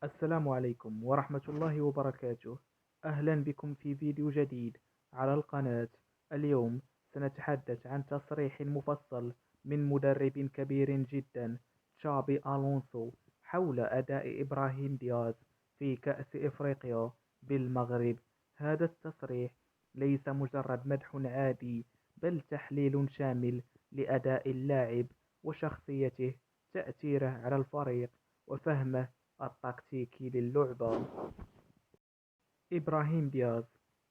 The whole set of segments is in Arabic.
السلام عليكم ورحمة الله وبركاته. أهلا بكم في فيديو جديد على القناة. اليوم سنتحدث عن تصريح مفصل من مدرب كبير جدا، تشابي ألونسو، حول أداء إبراهيم دياز في كأس إفريقيا بالمغرب. هذا التصريح ليس مجرد مدح عادي، بل تحليل شامل لأداء اللاعب وشخصيته، تأثيره على الفريق، وفهمه التكتيكي للعبة. إبراهيم دياز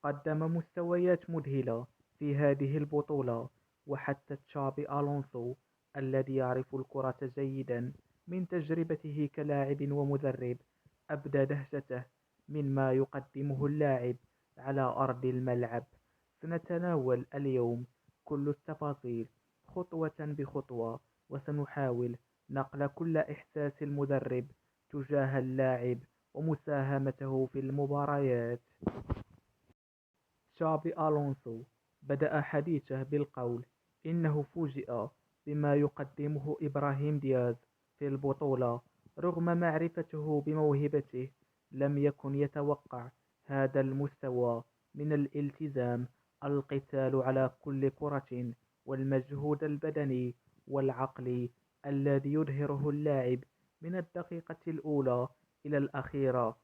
قدم مستويات مذهلة في هذه البطولة، وحتى تشابي ألونسو الذي يعرف الكرة جيدا من تجربته كلاعب ومدرب أبدى دهشته من ما يقدمه اللاعب على أرض الملعب. سنتناول اليوم كل التفاصيل خطوة بخطوة، وسنحاول نقل كل إحساس المدرب تجاه اللاعب ومساهمته في المباريات. تشابي ألونسو بدأ حديثه بالقول إنه فوجئ بما يقدمه إبراهيم دياز في البطولة. رغم معرفته بموهبته، لم يكن يتوقع هذا المستوى من الالتزام، القتال على كل كرة، والمجهود البدني والعقلي الذي يظهره اللاعب من الدقيقة الأولى إلى الأخيرة.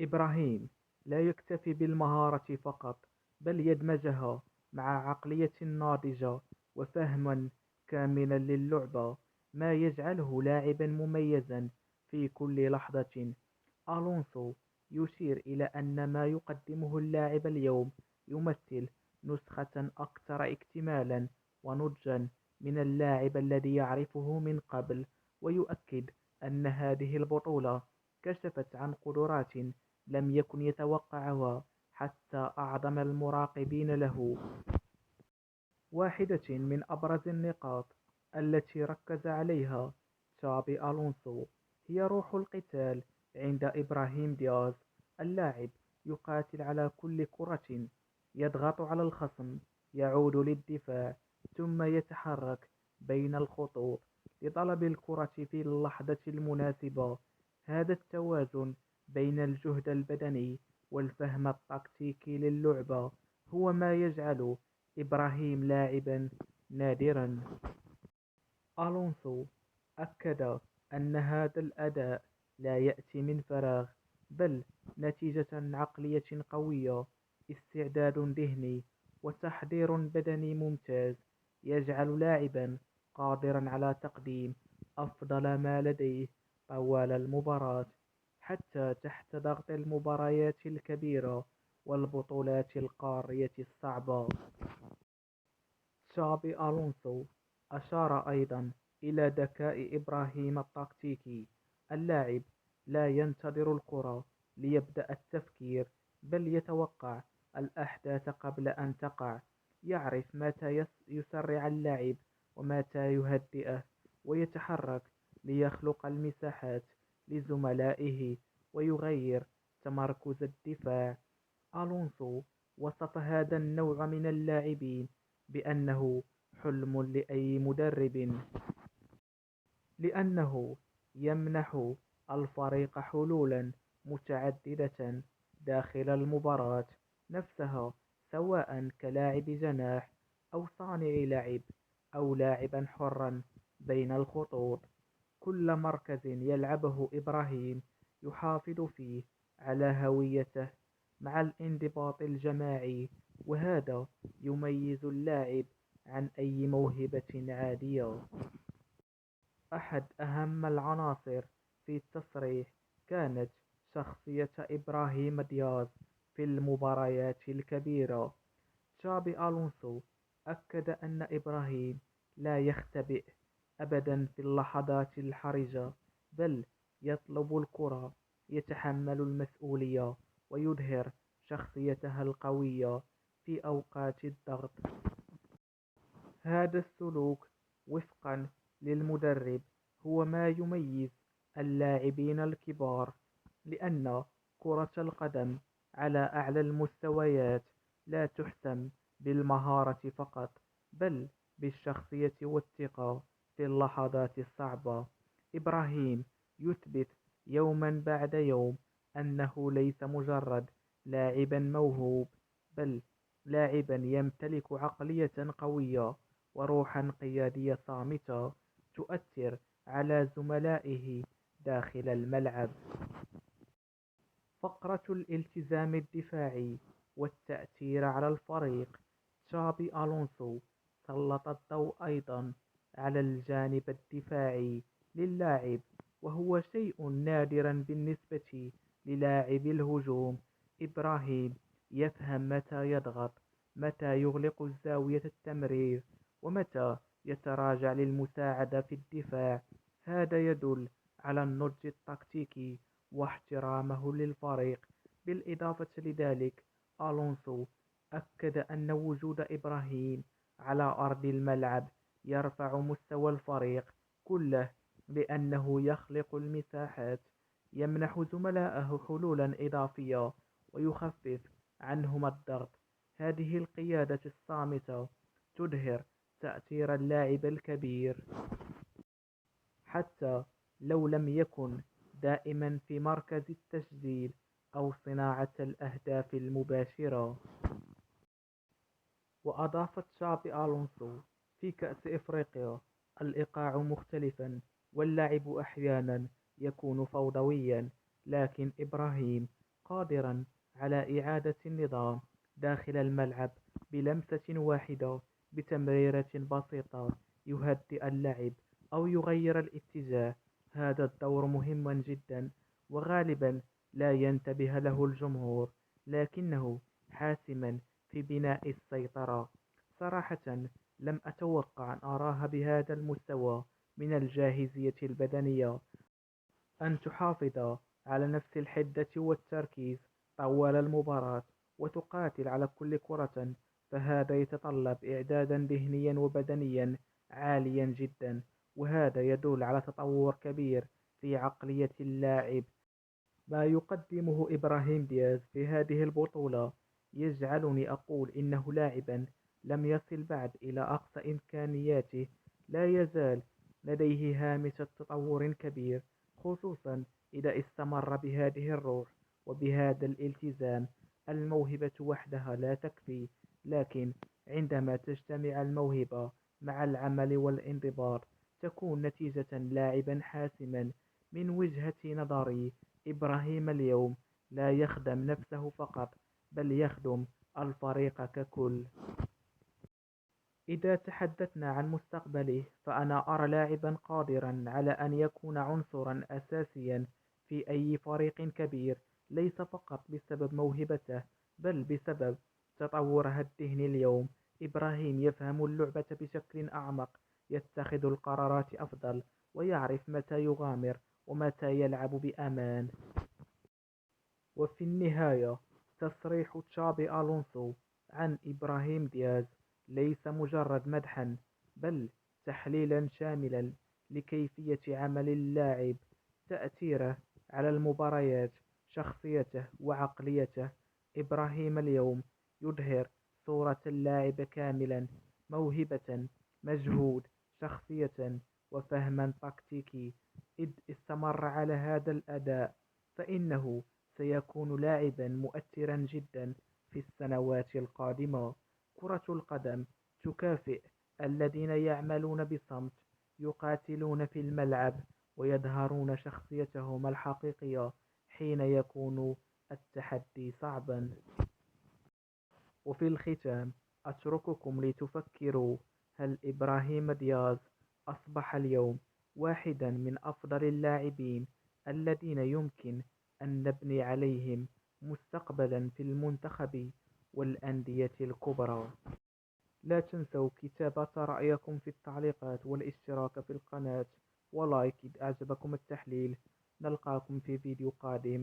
إبراهيم لا يكتفي بالمهارة فقط، بل يدمجها مع عقلية ناضجة وفهما كاملا للعبة، ما يجعله لاعبا مميزا في كل لحظة. ألونسو يشير إلى أن ما يقدمه اللاعب اليوم يمثل نسخة أكثر اكتمالا ونضجا من اللاعب الذي يعرفه من قبل، ويؤكد أن هذه البطولة كشفت عن قدرات لم يكن يتوقعها حتى أعظم المراقبين له. واحدة من أبرز النقاط التي ركز عليها تشابي ألونسو هي روح القتال عند إبراهيم دياز. اللاعب يقاتل على كل كرة، يضغط على الخصم، يعود للدفاع، ثم يتحرك بين الخطوط لطلب الكرة في اللحظة المناسبة. هذا التوازن بين الجهد البدني والفهم التكتيكي للعبة هو ما يجعل إبراهيم لاعبا نادرا. ألونسو أكد أن هذا الأداء لا يأتي من فراغ، بل نتيجة عقلية قوية، استعداد ذهني، وتحضير بدني ممتاز، يجعل لاعبا قادرا على تقديم أفضل ما لديه طوال المباراة، حتى تحت ضغط المباريات الكبيرة والبطولات القارية الصعبة. تشابي ألونسو أشار أيضا إلى ذكاء إبراهيم التكتيكي. اللاعب لا ينتظر الكرة ليبدأ التفكير، بل يتوقع الأحداث قبل أن تقع، يعرف متى يسرع اللعب ومتى يهدئه، ويتحرك ليخلق المساحات لزملائه ويغير تمركز الدفاع. ألونسو وصف هذا النوع من اللاعبين بأنه حلم لأي مدرب، لأنه يمنح الفريق حلولا متعددة داخل المباراة نفسها، سواء كلاعب جناح أو صانع لعب أو لاعبا حرا بين الخطوط. كل مركز يلعبه إبراهيم يحافظ فيه على هويته مع الانضباط الجماعي، وهذا يميز اللاعب عن أي موهبة عادية. أحد أهم العناصر في التصريح كانت شخصية إبراهيم دياز في المباريات الكبيرة. تشابي ألونسو أكد أن إبراهيم لا يختبئ أبدا في اللحظات الحرجة، بل يطلب الكرة، يتحمل المسؤولية، ويظهر شخصيته القوية في أوقات الضغط. هذا السلوك وفقا للمدرب هو ما يميز اللاعبين الكبار، لأن كرة القدم على أعلى المستويات لا تحسم بالمهارة فقط، بل بالشخصية والثقة في اللحظات الصعبة. إبراهيم يثبت يوما بعد يوم أنه ليس مجرد لاعبا موهوب، بل لاعبا يمتلك عقلية قوية وروحا قيادية صامتة تؤثر على زملائه داخل الملعب. فقرة الالتزام الدفاعي والتأثير على الفريق. تشابي ألونسو سلط الضوء أيضا على الجانب الدفاعي للاعب، وهو شيء نادر بالنسبة للاعب الهجوم. إبراهيم يفهم متى يضغط، متى يغلق الزاوية التمرير، ومتى يتراجع للمساعدة في الدفاع. هذا يدل على النضج التكتيكي واحترامه للفريق. بالإضافة لذلك، ألونسو أكد أن وجود إبراهيم على أرض الملعب يرفع مستوى الفريق كله، لأنه يخلق المساحات، يمنح زملائه حلولا إضافية، ويخفف عنهم الضغط. هذه القيادة الصامتة تظهر تأثير اللاعب الكبير، حتى لو لم يكن دائما في مركز التسجيل أو صناعة الأهداف المباشرة. وأضاف تشابي ألونسو: في كأس إفريقيا الإيقاع مختلفا، واللعب أحيانا يكون فوضويا، لكن إبراهيم قادرا على إعادة النظام داخل الملعب بلمسة واحدة، بتمريرة بسيطة يهدئ اللعب أو يغير الاتجاه. هذا الدور مهم جدا، وغالبا لا ينتبه له الجمهور، لكنه حاسما في بناء السيطرة. صراحة لم أتوقع أن أراها بهذا المستوى من الجاهزية البدنية، أن تحافظ على نفس الحدة والتركيز طوال المباراة، وتقاتل على كل كرة. فهذا يتطلب إعدادا ذهنيا وبدنيا عاليا جدا، وهذا يدل على تطور كبير في عقلية اللاعب. ما يقدمه إبراهيم دياز في هذه البطولة يجعلني أقول إنه لاعبا لم يصل بعد إلى أقصى إمكانياته. لا يزال لديه هامش تطور كبير، خصوصا إذا استمر بهذه الروح وبهذا الالتزام. الموهبة وحدها لا تكفي، لكن عندما تجتمع الموهبة مع العمل والانضباط تكون نتيجة لاعبا حاسما. من وجهة نظري، إبراهيم اليوم لا يخدم نفسه فقط، بل يخدم الفريق ككل. إذا تحدثنا عن مستقبله، فأنا أرى لاعبا قادرا على أن يكون عنصرا أساسيا في أي فريق كبير، ليس فقط بسبب موهبته، بل بسبب تطوره الذهني. اليوم إبراهيم يفهم اللعبة بشكل أعمق، يتخذ القرارات أفضل، ويعرف متى يغامر ومتى يلعب بأمان. وفي النهاية، تصريح تشابي ألونسو عن إبراهيم دياز ليس مجرد مدحا، بل تحليلا شاملا لكيفية عمل اللاعب، تأثيره على المباريات، شخصيته وعقليته. إبراهيم اليوم يظهر صورة اللاعب كاملا: موهبة، مجهود، شخصية، وفهما تكتيكي. إذ استمر على هذا الأداء، فإنه سيكون لاعبا مؤثرا جدا في السنوات القادمة. كرة القدم تكافئ الذين يعملون بصمت، يقاتلون في الملعب، ويظهرون شخصيتهم الحقيقية حين يكون التحدي صعبا. وفي الختام، أترككم لتفكروا: هل إبراهيم دياز أصبح اليوم واحدا من أفضل اللاعبين الذين يمكن أن نبني عليهم مستقبلا في المنتخب والأندية الكبرى؟ لا تنسوا كتابة رأيكم في التعليقات، والاشتراك في القناة، ولايك إذا أعجبكم التحليل. نلقاكم في فيديو قادم.